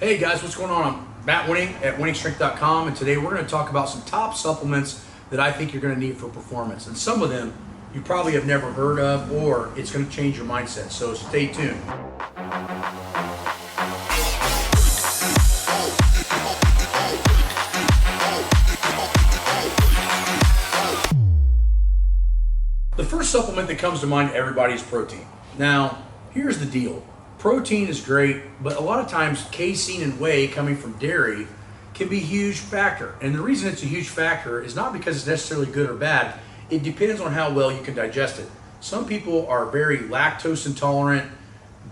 Hey guys, what's going on? I'm Matt Wenning at wenningstrength.com, and today we're going to talk about some top supplements that I think you're going to need for performance. And some of them you probably have never heard of, or it's going to change your mindset. So stay tuned. The first supplement that comes to mind to everybody is protein. Now, here's the deal. Protein is great, but a lot of times casein and whey coming from dairy can be a huge factor. And the reason it's a huge factor is not because it's necessarily good or bad. It depends on how well you can digest it. Some people are very lactose intolerant.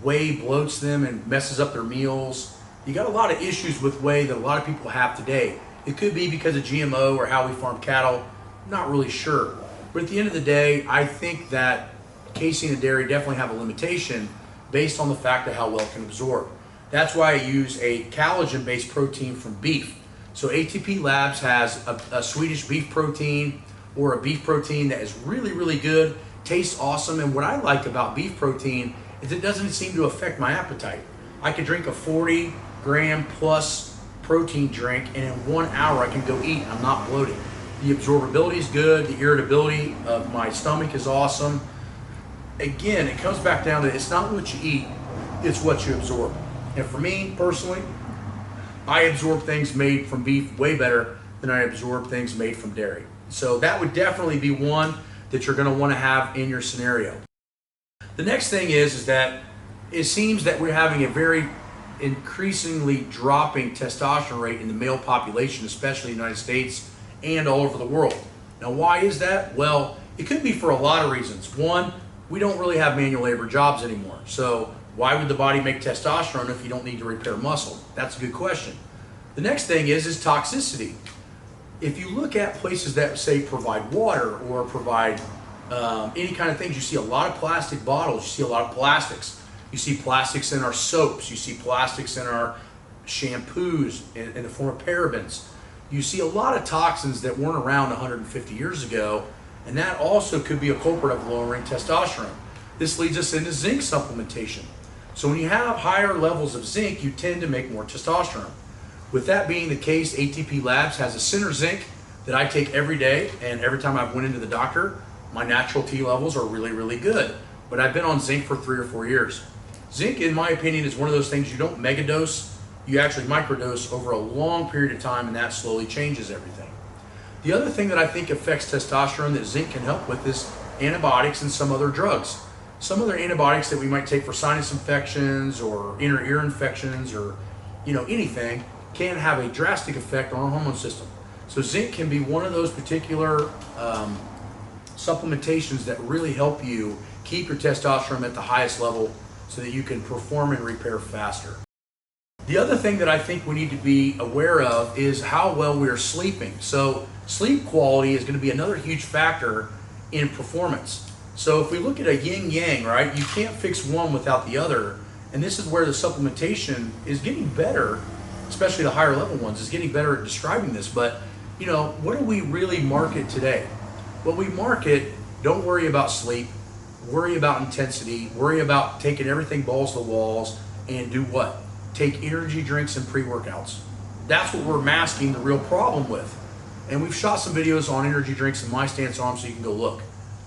Whey bloats them and messes up their meals. You got a lot of issues with whey that a lot of people have today. It could be because of GMO or how we farm cattle. Not really sure. But at the end of the day, I think that casein and dairy definitely have a limitation based on the fact of how well it can absorb. That's why I use a collagen-based protein from beef. So ATP Labs has a Swedish beef protein or a beef protein that is really, really good, tastes awesome. And what I like about beef protein is it doesn't seem to affect my appetite. I could drink a 40-gram plus protein drink, and in 1 hour I can go eat. I'm not bloated. The absorbability is good. The irritability of my stomach is awesome. Again, it comes back down to it's not what you eat, it's what you absorb. And for me personally, I absorb things made from beef way better than I absorb things made from dairy. So that would definitely be one that you're going to want to have in your scenario. The next thing is that it seems that we're having a very increasingly dropping testosterone rate in the male population, especially in the United States and all over the world. Now, why is that? Well, it could be for a lot of reasons. One, we don't really have manual labor jobs anymore. So why would the body make testosterone if you don't need to repair muscle? That's a good question. The next thing is toxicity. If you look at places that say provide water or provide any kind of things, you see a lot of plastic bottles, you see a lot of plastics. You see plastics in our soaps, you see plastics in our shampoos in the form of parabens. You see a lot of toxins that weren't around 150 years ago, and that also could be a culprit of lowering testosterone. This leads us into zinc supplementation. So when you have higher levels of zinc, you tend to make more testosterone. With that being the case, ATP Labs has a center zinc that I take every day, and every time I've went into the doctor, my natural T levels are really, really good. But I've been on zinc for 3 or 4 years. Zinc, in my opinion, is one of those things you don't megadose, you actually microdose over a long period of time, and that slowly changes everything. The other thing that I think affects testosterone that zinc can help with is antibiotics and some other drugs. Some other antibiotics that we might take for sinus infections or inner ear infections or anything can have a drastic effect on our hormone system. So zinc can be one of those particular supplementations that really help you keep your testosterone at the highest level so that you can perform and repair faster. The other thing that I think we need to be aware of is how well we're sleeping. So sleep quality is going to be another huge factor in performance. So if we look at a yin-yang, right, you can't fix one without the other. And this is where the supplementation is getting better, especially the higher level ones, is getting better at describing this. But, what do we really market today? Well, we market, don't worry about sleep, worry about intensity, worry about taking everything balls to the walls, and do what? Take energy drinks and pre-workouts. That's what we're masking the real problem with. And we've shot some videos on energy drinks and my stance on them, so you can go look.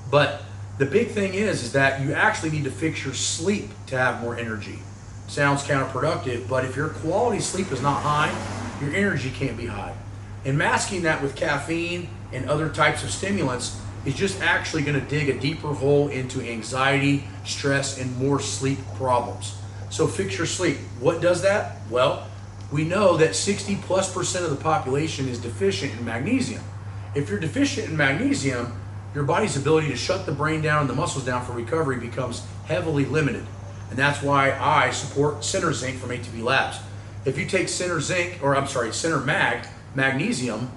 But the big thing is that you actually need to fix your sleep to have more energy. Sounds counterproductive, but if your quality sleep is not high, your energy can't be high. And masking that with caffeine and other types of stimulants is just actually going to dig a deeper hole into anxiety, stress, and more sleep problems. So fix your sleep. What does that? Well, we know that 60+% of the population is deficient in magnesium. If you're deficient in magnesium, your body's ability to shut the brain down and the muscles down for recovery becomes heavily limited. And that's why I support Center Zinc from ATP Labs. If you take Center Magnesium,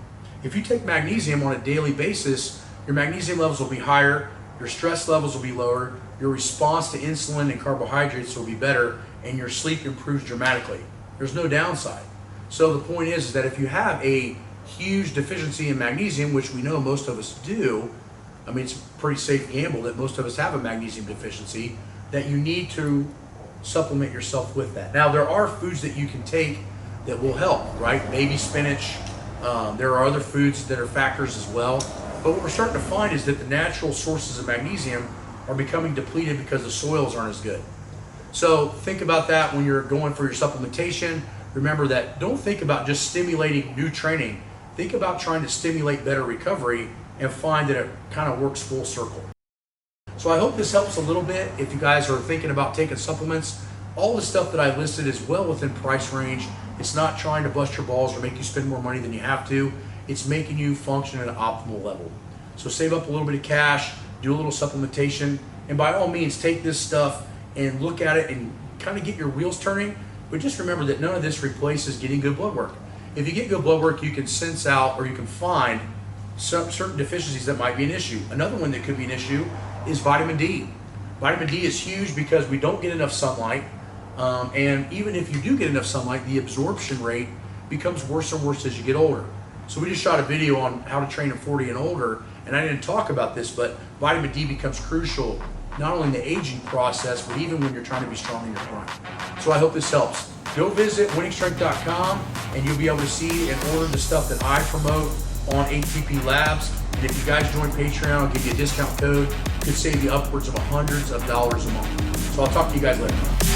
if you take magnesium on a daily basis, your magnesium levels will be higher, your stress levels will be lower, your response to insulin and carbohydrates will be better, and your sleep improves dramatically. There's no downside. So the point is that if you have a huge deficiency in magnesium, which we know most of us do, I mean, it's a pretty safe gamble that most of us have a magnesium deficiency, that you need to supplement yourself with that. Now, there are foods that you can take that will help, right? Maybe spinach. There are other foods that are factors as well. But what we're starting to find is that the natural sources of magnesium are becoming depleted because the soils aren't as good. So think about that when you're going for your supplementation. Remember that don't think about just stimulating new training. Think about trying to stimulate better recovery and find that it kind of works full circle. So I hope this helps a little bit if you guys are thinking about taking supplements. All the stuff that I listed is well within price range. It's not trying to bust your balls or make you spend more money than you have to. It's making you function at an optimal level. So save up a little bit of cash, do a little supplementation, and by all means take this stuff and look at it and kind of get your wheels turning. But just remember that none of this replaces getting good blood work. If you get good blood work, you can sense out or you can find certain deficiencies that might be an issue. Another one that could be an issue is vitamin D. Vitamin D is huge because we don't get enough sunlight. And even if you do get enough sunlight, the absorption rate becomes worse and worse as you get older. So we just shot a video on how to train at 40 and older, and I didn't talk about this, but vitamin D becomes crucial not only in the aging process, but even when you're trying to be strong in your prime. So I hope this helps. Go visit winningstrength.com and you'll be able to see and order the stuff that I promote on ATP Labs. And if you guys join Patreon, I'll give you a discount code. It could save you upwards of hundreds of dollars a month. So I'll talk to you guys later.